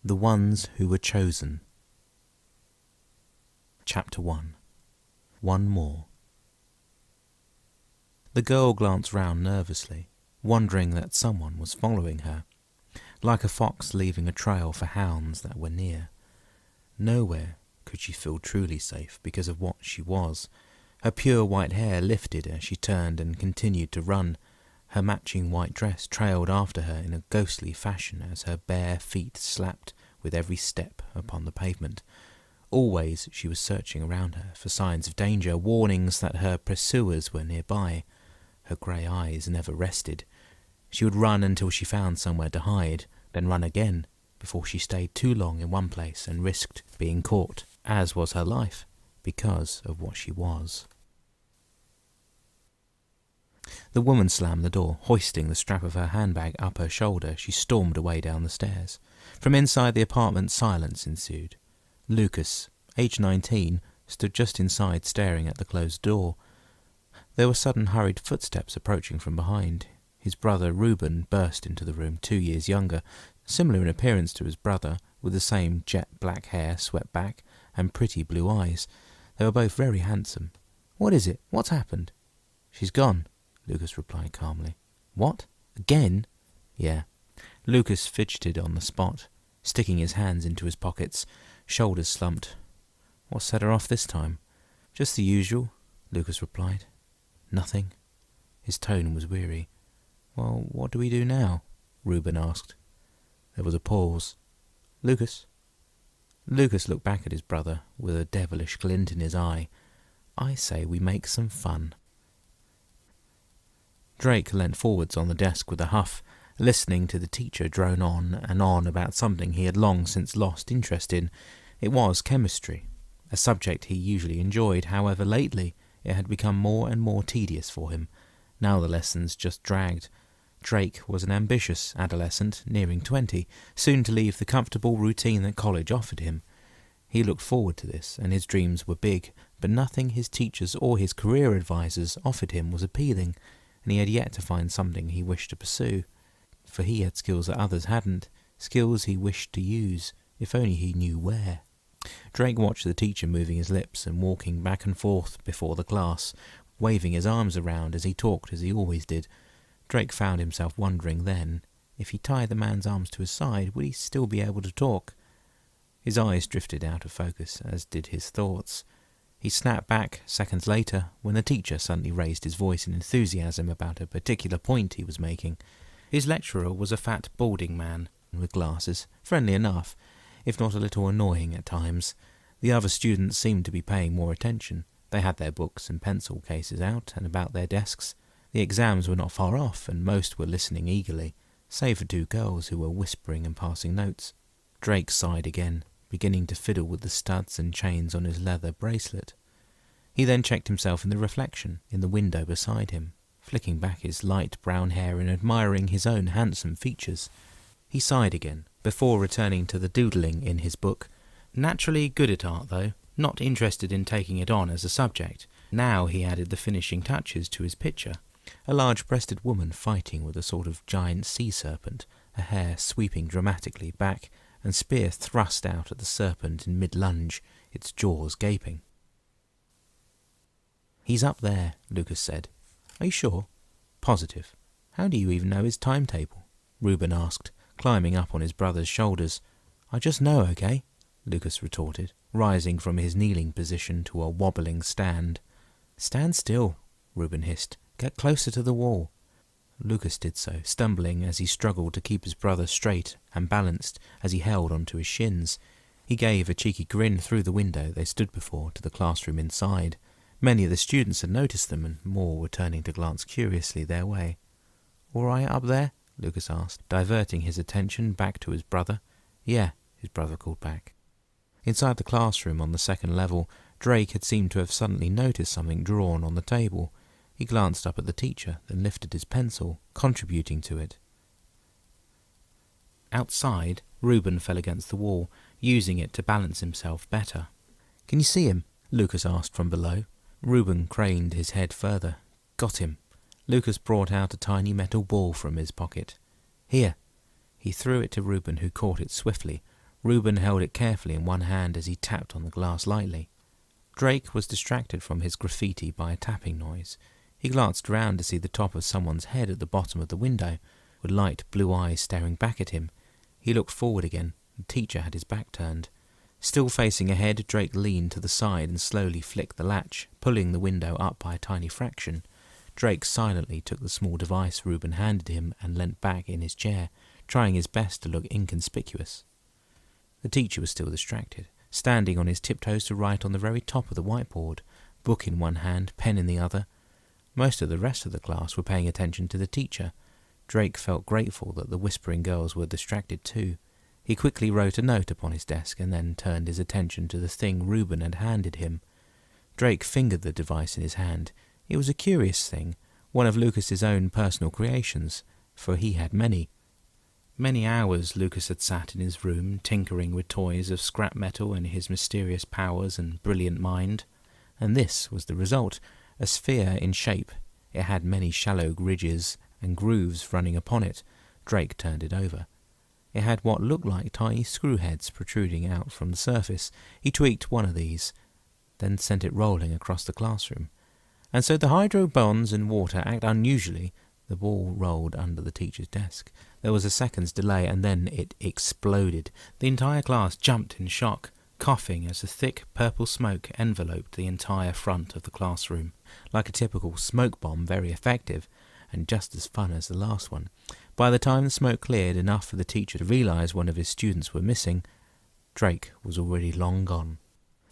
The Ones Who Were Chosen. Chapter 1. One More. The girl glanced round nervously, wondering that someone was following her, like a fox leaving a trail for hounds that were near. Nowhere could she feel truly safe because of what she was. Her pure white hair lifted as she turned and continued to run. Her matching white dress trailed after her in a ghostly fashion as her bare feet slapped with every step upon the pavement. Always she was searching around her for signs of danger, warnings that her pursuers were nearby. Her grey eyes never rested. She would run until she found somewhere to hide, then run again, before she stayed too long in one place and risked being caught, as was her life, because of what she was. The woman slammed the door. Hoisting the strap of her handbag up her shoulder, she stormed away down the stairs. From inside the apartment, silence ensued. Lucas, aged 19, stood just inside staring at the closed door. There were sudden hurried footsteps approaching from behind. His brother Reuben burst into the room, 2 years younger, similar in appearance to his brother, with the same jet black hair swept back and pretty blue eyes. They were both very handsome. "What is it? What's happened?" "She's gone," Lucas replied calmly. "What? Again?" "Yeah." Lucas fidgeted on the spot, sticking his hands into his pockets, shoulders slumped. "What set her off this time?" "Just the usual," Lucas replied. "Nothing." His tone was weary. "Well, what do we do now?" Reuben asked. There was a pause. "Lucas?" Lucas looked back at his brother with a devilish glint in his eye. "I say we make some fun." Drake leant forwards on the desk with a huff, listening to the teacher drone on and on about something he had long since lost interest in. It was chemistry, a subject he usually enjoyed. However, lately it had become more and more tedious for him. Now the lessons just dragged. Drake was an ambitious adolescent, nearing 20, soon to leave the comfortable routine that college offered him. He looked forward to this, and his dreams were big, but nothing his teachers or his career advisors offered him was appealing, and he had yet to find something he wished to pursue. For he had skills that others hadn't, skills he wished to use, if only he knew where. Drake watched the teacher moving his lips and walking back and forth before the class, waving his arms around as he talked as he always did. Drake found himself wondering then, if he tied the man's arms to his side, would he still be able to talk? His eyes drifted out of focus, as did his thoughts. He snapped back seconds later when the teacher suddenly raised his voice in enthusiasm about a particular point he was making. His lecturer was a fat, balding man with glasses, friendly enough, if not a little annoying at times. The other students seemed to be paying more attention. They had their books and pencil cases out and about their desks. The exams were not far off, and most were listening eagerly, save for 2 girls who were whispering and passing notes. Drake sighed again, beginning to fiddle with the studs and chains on his leather bracelet. He then checked himself in the reflection in the window beside him, flicking back his light brown hair and admiring his own handsome features. He sighed again, before returning to the doodling in his book. Naturally good at art, though, not interested in taking it on as a subject. Now he added the finishing touches to his picture. A large-breasted woman fighting with a sort of giant sea serpent, her hair sweeping dramatically back, and spear thrust out at the serpent in mid-lunge, its jaws gaping. "He's up there," Lucas said. "Are you sure?" "Positive." "How do you even know his timetable?" Reuben asked, climbing up on his brother's shoulders. "I just know, okay?" Lucas retorted, rising from his kneeling position to a wobbling stand. "Stand still," Reuben hissed. "Get closer to the wall." Lucas did so, stumbling as he struggled to keep his brother straight and balanced as he held onto his shins. He gave a cheeky grin through the window they stood before to the classroom inside. Many of the students had noticed them, and more were turning to glance curiously their way. "All right up there?" Lucas asked, diverting his attention back to his brother. "Yeah," his brother called back. Inside the classroom on the 2nd level, Drake had seemed to have suddenly noticed something drawn on the table. He glanced up at the teacher, then lifted his pencil, contributing to it. Outside, Reuben fell against the wall, using it to balance himself better. "Can you see him?" Lucas asked from below. Reuben craned his head further. "Got him." Lucas brought out a tiny metal ball from his pocket. "Here." He threw it to Reuben, who caught it swiftly, Reuben held it carefully in one hand as he tapped on the glass lightly. Drake was distracted from his graffiti by a tapping noise. He glanced round to see the top of someone's head at the bottom of the window, with light blue eyes staring back at him. He looked forward again. The teacher had his back turned. Still facing ahead, Drake leaned to the side and slowly flicked the latch, pulling the window up by a tiny fraction. Drake silently took the small device Reuben handed him and leant back in his chair, trying his best to look inconspicuous. The teacher was still distracted, standing on his tiptoes to write on the very top of the whiteboard, book in one hand, pen in the other. Most of the rest of the class were paying attention to the teacher. Drake felt grateful that the whispering girls were distracted too. He quickly wrote a note upon his desk and then turned his attention to the thing Reuben had handed him. Drake fingered the device in his hand. It was a curious thing, one of Lucas's own personal creations, for he had many. Many hours Lucas had sat in his room, tinkering with toys of scrap metal and his mysterious powers and brilliant mind. And this was the result, a sphere in shape. It had many shallow ridges and grooves running upon it. Drake turned it over. It had what looked like tiny screw heads protruding out from the surface. He tweaked one of these, then sent it rolling across the classroom. And so the hydro bonds in water act unusually. The ball rolled under the teacher's desk. There was a second's delay, and then it exploded. The entire class jumped in shock, coughing as a thick purple smoke enveloped the entire front of the classroom. Like a typical smoke bomb, very effective, and just as fun as the last one. By the time the smoke cleared enough for the teacher to realize one of his students were missing, Drake was already long gone.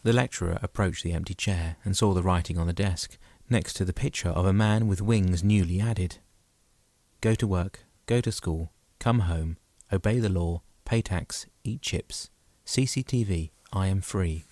The lecturer approached the empty chair and saw the writing on the desk, next to the picture of a man with wings newly added. Go to work, go to school, come home, obey the law, pay tax, eat chips. CCTV, I am free.